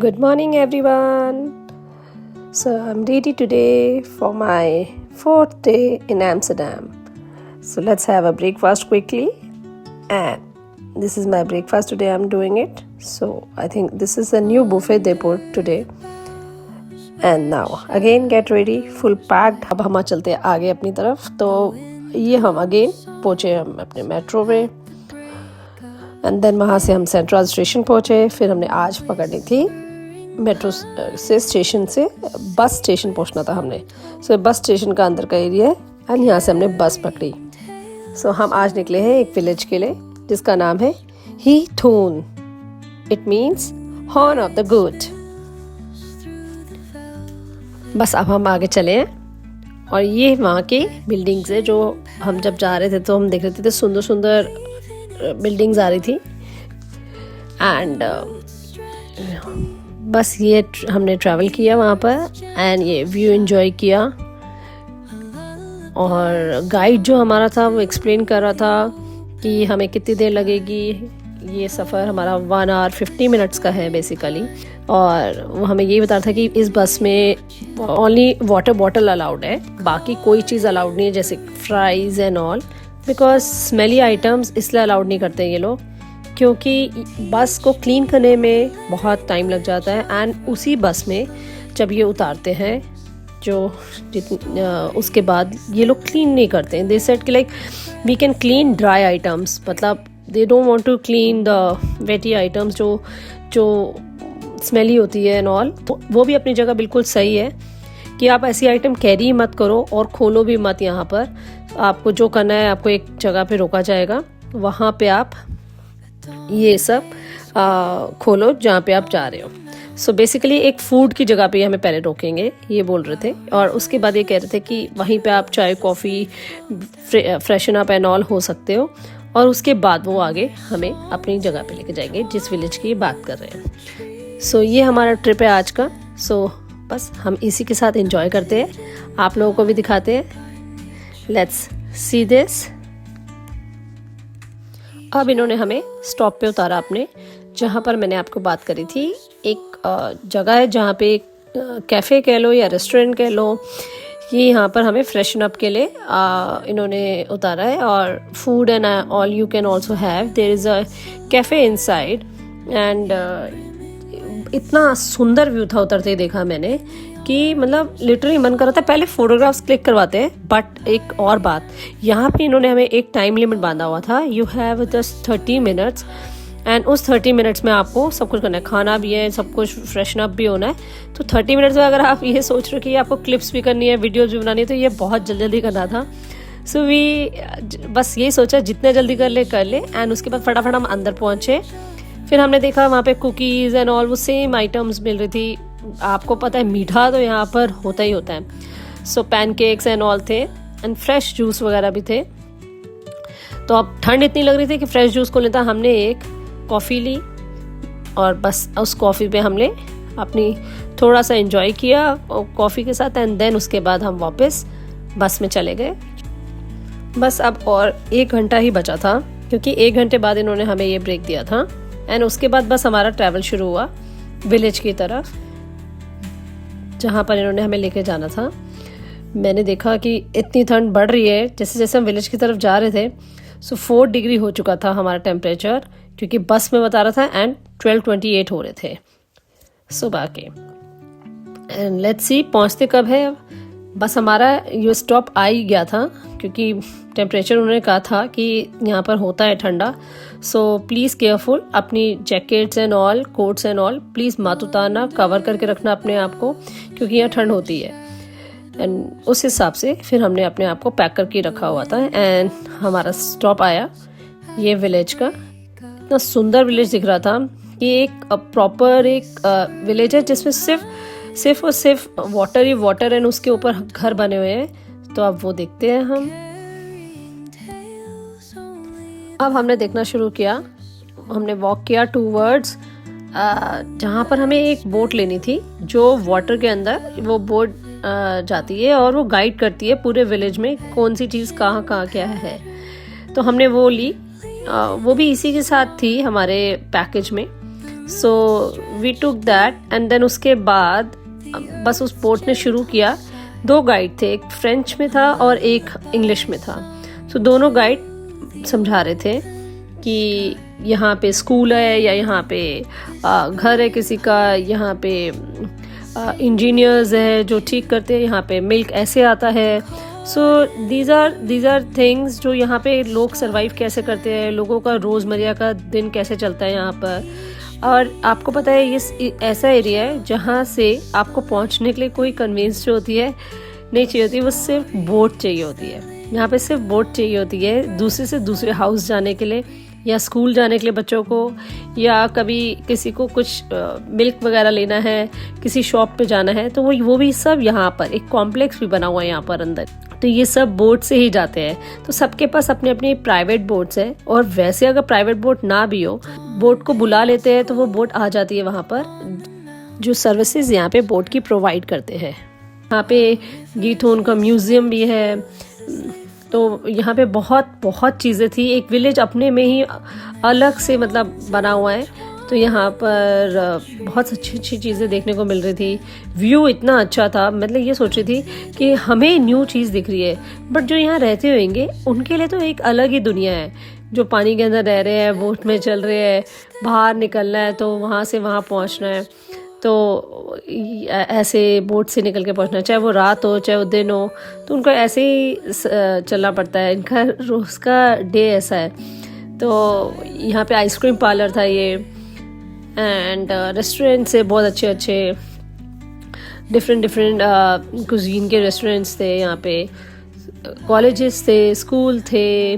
Good morning, everyone. So, I'm ready today for my fourth day in Amsterdam. So, let's have a breakfast quickly. And this is my breakfast today. I'm doing it. So, I think this is a new buffet they put today. And now, again, get ready. Full packed. अब हम चलते हैं आगे अपनी तरफ. तो ये हम again पहुँचे हम अपने मेट्रो में. एंड देन वहाँ से हम सेंट्रल स्टेशन पहुँचे. फिर हमने आज पकड़नी थी मेट्रो से स्टेशन से बस स्टेशन पहुँचना था हमने. सो बस स्टेशन का अंदर का एरिया है एंड यहाँ से हमने बस पकड़ी. सो हम आज निकले हैं एक विलेज के लिए जिसका नाम है ही थून. It means horn of the good. बस अब हम आगे चले हैं और ये वहाँ की बिल्डिंग्स है जो हम जब जा रहे थे तो हम देख रहे थे सुंदर सुंदर बिल्डिंग्स आ रही थी. एंड बस ये हमने ट्रैवल किया वहाँ पर एंड ये व्यू एंजॉय किया. और गाइड जो हमारा था वो एक्सप्लेन कर रहा था कि हमें कितनी देर लगेगी. ये सफ़र हमारा 1 आवर 50 मिनट्स का है बेसिकली. और वो हमें ये बता रहा था कि इस बस में ओनली वाटर बॉटल अलाउड है, बाकी कोई चीज़ अलाउड नहीं है जैसे fries and all. Because smelly items इसलिए अलाउड नहीं करते ये लोग क्योंकि बस को क्लीन करने में बहुत टाइम लग जाता है. एंड उसी बस में जब ये उतारते हैं उसके बाद ये लोग क्लीन नहीं करते हैं. दे सेड कि like we can clean dry items, मतलब they don't want to clean the wet items जो स्मेली होती है एंड ऑल. वो भी अपनी जगह बिल्कुल सही है कि आप ऐसी आइटम कैरी मत करो और खोलो भी मत. यहाँ पर आपको जो करना है आपको एक जगह पे रोका जाएगा, वहाँ पे आप ये सब खोलो जहाँ पे आप जा रहे हो. सो बेसिकली एक फूड की जगह पे हमें पहले रोकेंगे ये बोल रहे थे. और उसके बाद ये कह रहे थे कि वहीं पे आप चाय coffee freshen up and all हो सकते हो. और उसके बाद वो आगे हमें अपनी जगह पे लेके जाएंगे जिस विलेज की बात कर रहे हैं. सो ये हमारा ट्रिप है आज का. सो बस हम इसी के साथ एंजॉय करते हैं, आप लोगों को भी दिखाते हैं. Let's see this. अब इन्होंने हमें स्टॉप पे उतारा अपने, जहाँ पर मैंने आपको बात करी थी. एक जगह है जहाँ पे एक कैफ़े कह लो या रेस्टोरेंट कह लो. ये यहाँ पर हमें फ्रेशन अप के लिए इन्होंने उतारा है. और food and all you can also have. There is a cafe inside. And इतना सुंदर व्यू था उतरते ही देखा मैंने कि मतलब लिटरली मन कर रहा था पहले फ़ोटोग्राफ्स क्लिक करवाते हैं. बट एक और बात, यहाँ पे इन्होंने हमें एक टाइम लिमिट बांधा हुआ था. You have just 30 minutes and उस 30 मिनट्स में आपको सब कुछ करना है. खाना भी है, सब कुछ फ्रेशन अप भी होना है. तो 30 मिनट्स में अगर आप ये सोच रहे हो कि आपको क्लिप्स भी करनी है, वीडियोज़ भी बनानी है, तो ये बहुत जल्दी जल्दी करना था. सो वी बस यही सोचा जितने जल्दी कर ले. एंड उसके बाद फटाफट हम अंदर पहुँचे. फिर हमने देखा वहाँ पे कुकीज़ एंड ऑल वो सेम आइटम्स मिल रही थी. आपको पता है मीठा तो यहाँ पर होता ही होता है. सो पैनकेक्स एंड ऑल थे एंड फ्रेश जूस वगैरह भी थे. तो अब ठंड इतनी लग रही थी कि फ्रेश जूस को लेता हमने एक कॉफ़ी ली और बस उस कॉफ़ी पे हमने अपनी थोड़ा सा एंजॉय किया कॉफ़ी के साथ. एंड देन उसके बाद हम वापस बस में चले गए. बस अब और 1 घंटा ही बचा था क्योंकि 1 घंटे बाद इन्होंने हमें ये ब्रेक दिया था. एंड उसके बाद बस हमारा ट्रैवल शुरू हुआ विलेज की तरफ जहाँ पर इन्होंने हमें लेके जाना था. मैंने देखा कि इतनी ठंड बढ़ रही है जैसे जैसे हम विलेज की तरफ जा रहे थे. सो 4 डिग्री हो चुका था हमारा टेम्परेचर क्योंकि बस में बता रहा था. एंड 12:28 हो रहे थे सुबह के. एंड लेट्स सी पहुँचते कब है. बस हमारा ये स्टॉप आ ही गया था क्योंकि टेम्परेचर उन्होंने कहा था कि यहाँ पर होता है ठंडा. सो प्लीज़ केयरफुल, अपनी jackets and all, quotes and all please मत उतारना, कवर करके रखना अपने आप को क्योंकि यहाँ ठंड होती है. एंड उस हिसाब से फिर हमने अपने आप को पैक करके रखा हुआ था. एंड हमारा स्टॉप आया ये विलेज का. इतना सुंदर विलेज दिख रहा था कि एक प्रॉपर एक विलेज है जिसमें सिर्फ और सिर्फ वाटर ही वाटर एंड उसके ऊपर घर बने हुए हैं. तो अब वो देखते हैं हम. अब हमने देखना शुरू किया. हमने वॉक किया टूवर्ड्स जहाँ पर हमें एक बोट लेनी थी जो वाटर के अंदर वो बोट जाती है और वो गाइड करती है पूरे विलेज में कौन सी चीज़ कहाँ कहाँ क्या है. तो हमने वो ली. वो भी इसी के साथ थी हमारे पैकेज में. So we took that and then उसके बाद बस उस बोट ने शुरू किया। 2 गाइड थे, एक फ्रेंच में था और एक इंग्लिश में था। सो दोनों गाइड समझा रहे थे कि यहाँ पे स्कूल है या यहाँ पे घर है किसी का, यहाँ पे इंजीनियर्स है जो ठीक करते हैं, यहाँ पे मिल्क ऐसे आता है। सो दीज आर थिंग्स जो यहाँ पे लोग सर्वाइव कैसे करते हैं, लोगों का रोज़मर्रा का दिन कैसे चलता है यहाँ पर। और आपको पता है ये ऐसा एरिया है जहाँ से आपको पहुँचने के लिए कोई कन्वेंस जो होती है नहीं चाहिए होती, वो सिर्फ बोट चाहिए होती है। यहाँ पे सिर्फ बोट चाहिए होती है दूसरे से दूसरे हाउस जाने के लिए, या स्कूल जाने के लिए बच्चों को, या कभी किसी को कुछ मिल्क वगैरह लेना है, किसी शॉप पे जाना है, तो वो भी सब यहाँ पर एक कॉम्प्लेक्स भी बना हुआ है यहाँ पर अंदर। तो ये सब बोट से ही जाते हैं। तो सबके पास अपने अपने प्राइवेट बोट्स हैं, और वैसे अगर प्राइवेट बोट ना भी हो, बोट को बुला लेते हैं तो वो बोट आ जाती है वहाँ पर, जो सर्विसेज यहाँ पे बोट की प्रोवाइड करते हैं। यहाँ पे गीथोन का म्यूजियम भी है। तो यहाँ पे बहुत चीज़ें थी। एक विलेज अपने में ही अलग से मतलब बना हुआ है। तो यहाँ पर बहुत अच्छी चीज़ें देखने को मिल रही थी। व्यू इतना अच्छा था, मतलब ये सोच रही थी कि हमें न्यू चीज़ दिख रही है, बट जो यहाँ रहते होंगे उनके लिए तो एक अलग ही दुनिया है। जो पानी के अंदर रह रहे हैं, बोट में चल रहे हैं, बाहर निकलना है तो वहाँ से वहाँ पहुँचना है, तो ऐसे बोट से निकल के पहुँचना, चाहे वो रात हो चाहे वो दिन हो, तो उनको ऐसे ही चलना पड़ता है। इनका रोज़ का डे ऐसा है। तो यहाँ पे आइसक्रीम पार्लर था ये, एंड रेस्टोरेंट से बहुत अच्छे डिफरेंट कुजीन के रेस्टोरेंट्स थे यहाँ पे। कॉलेजेस थे, स्कूल थे,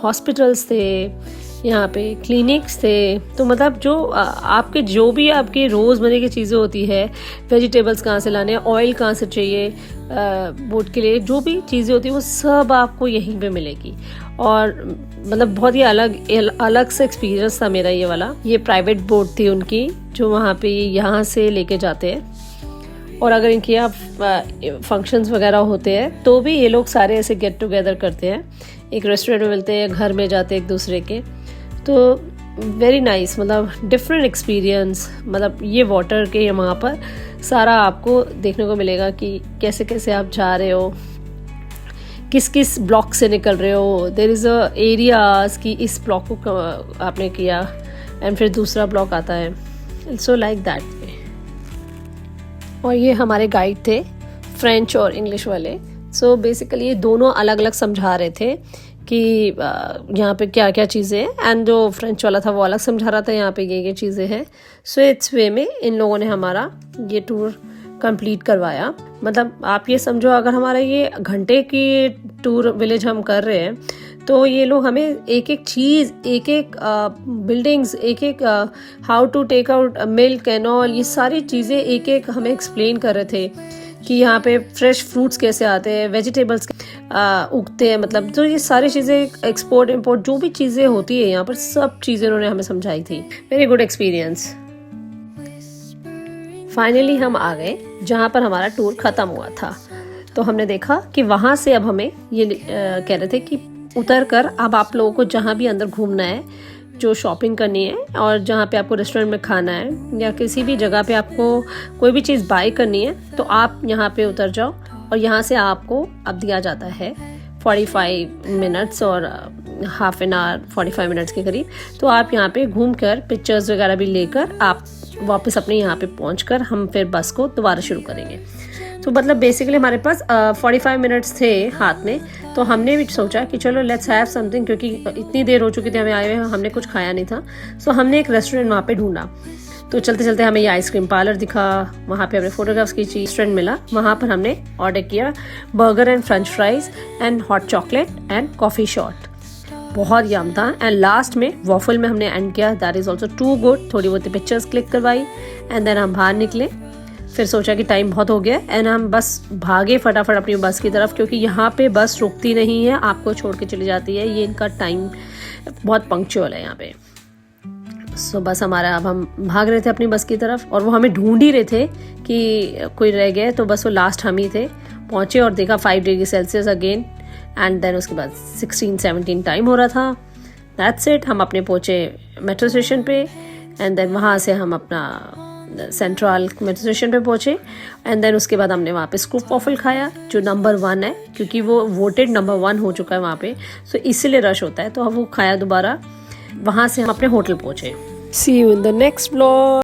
हॉस्पिटल्स थे, यहाँ पे क्लिनिक्स थे। तो मतलब जो भी आपकी रोज़मर्रे की चीज़ें होती है, वेजिटेबल्स कहाँ से लाने हैं, ऑयल कहाँ से चाहिए बोट के लिए, जो भी चीज़ें होती है वो सब आपको यहीं पे मिलेगी। और मतलब बहुत ही अलग से एक्सपीरियंस था मेरा ये वाला। ये प्राइवेट बोट थी उनकी, जो वहाँ पे यहाँ से लेके जाते हैं। और अगर इनके यहाँ फंक्शंस वगैरह होते हैं तो भी ये लोग सारे ऐसे गेट टुगेदर करते हैं, एक रेस्टोरेंट में मिलते हैं, घर में जाते हैं एक दूसरे के। तो वेरी नाइस, मतलब डिफरेंट एक्सपीरियंस। मतलब ये वाटर के वहाँ पर सारा आपको देखने को मिलेगा कि कैसे कैसे आप जा रहे हो, किस किस ब्लॉक से निकल रहे हो। देयर इज़ अ एरियाज कि इस ब्लॉक को आपने किया एंड फिर दूसरा ब्लॉक आता है। So like that. और ये हमारे गाइड थे, फ्रेंच और इंग्लिश वाले। सो बेसिकली ये दोनों अलग अलग समझा रहे थे कि यहाँ पे क्या क्या चीज़ें हैं, एंड जो फ्रेंच वाला था वो अलग समझा रहा था यहाँ पे ये चीज़ें हैं। सो इट्स वे में इन लोगों ने हमारा ये टूर कंप्लीट करवाया। मतलब आप ये समझो, अगर हमारा ये घंटे की टूर विलेज हम कर रहे हैं, तो ये लोग हमें एक एक चीज़, एक एक बिल्डिंग्स, एक एक how to take out milk and all, ये सारी चीज़ें एक एक हमें एक्सप्लेन कर रहे थे कि यहाँ पे फ्रेश फ्रूट्स कैसे आते हैं, वेजिटेबल्स उगते हैं, मतलब तो ये सारी चीज़ें एक्सपोर्ट इम्पोर्ट जो भी चीज़ें होती है यहाँ पर, सब चीज़ें उन्होंने हमें समझाई थी। Very good experience. फाइनली हम आ गए जहाँ पर हमारा टूर ख़त्म हुआ था। तो हमने देखा कि वहाँ से अब हमें ये कह रहे थे कि उतर कर अब आप लोगों को जहाँ भी अंदर घूमना है, जो शॉपिंग करनी है, और जहाँ पे आपको रेस्टोरेंट में खाना है या किसी भी जगह पे आपको कोई भी चीज़ बाय करनी है, तो आप यहाँ पे उतर जाओ। और यहाँ से आपको अब दिया जाता है 45 मिनट्स और हाफ एन आवर, 45 मिनट्स के करीब। तो आप यहाँ पे घूम कर पिक्चर्स वगैरह भी लेकर आप वापस अपने यहाँ पे पहुँचकर हम फिर बस को दोबारा शुरू करेंगे। तो मतलब बेसिकली हमारे पास 45 मिनट्स थे हाथ में। तो हमने भी सोचा कि चलो लेट्स हैव समथिंग, क्योंकि इतनी देर हो चुकी थी हमें आए हुए, हमने कुछ खाया नहीं था। सो हमने एक रेस्टोरेंट वहाँ पे ढूंढा। तो चलते चलते हमें ये आइसक्रीम पार्लर दिखा, वहाँ पे हमने फोटोग्राफ्स की चीज, रेस्टोरेंट मिला, वहाँ पर हमने ऑर्डर किया burger and French fries and hot chocolate and coffee shot. बहुत यम था। एंड लास्ट में वॉफल में हमने एंड किया, that is also too good. थोड़ी बहुत पिक्चर्स क्लिक करवाई एंड देन हम बाहर निकले। फिर सोचा कि टाइम बहुत हो गया एंड हम बस भागे फटाफट अपनी बस की तरफ, क्योंकि यहाँ पे बस रुकती नहीं है, आपको छोड़ के चली जाती है। ये इनका टाइम बहुत पंक्चुअल है यहाँ पे। सो बस हमारा, अब हम भाग रहे थे अपनी बस की तरफ, और वो हमें ढूंढ ही रहे थे कि कोई रह गए। तो बस वो लास्ट हम ही थे। पहुँचे और देखा 5 degree Celsius again, and then उसके बाद 16-17 टाइम हो रहा था। That's it. हम अपने पहुँचे मेट्रो स्टेशन पे, एंड देन वहाँ से हम अपना सेंट्रल मेट्रो स्टेशन पे पहुँचे एंड देन उसके बाद हमने वहाँ पे स्कूप वॉफल खाया जो नंबर 1 है, क्योंकि वो वोटेड नंबर 1 हो चुका है वहाँ पे, सो इसीलिए रश होता है, तो हम वो खाया दोबारा। वहाँ से हम अपने होटल पहुँचे। See you in the next vlog.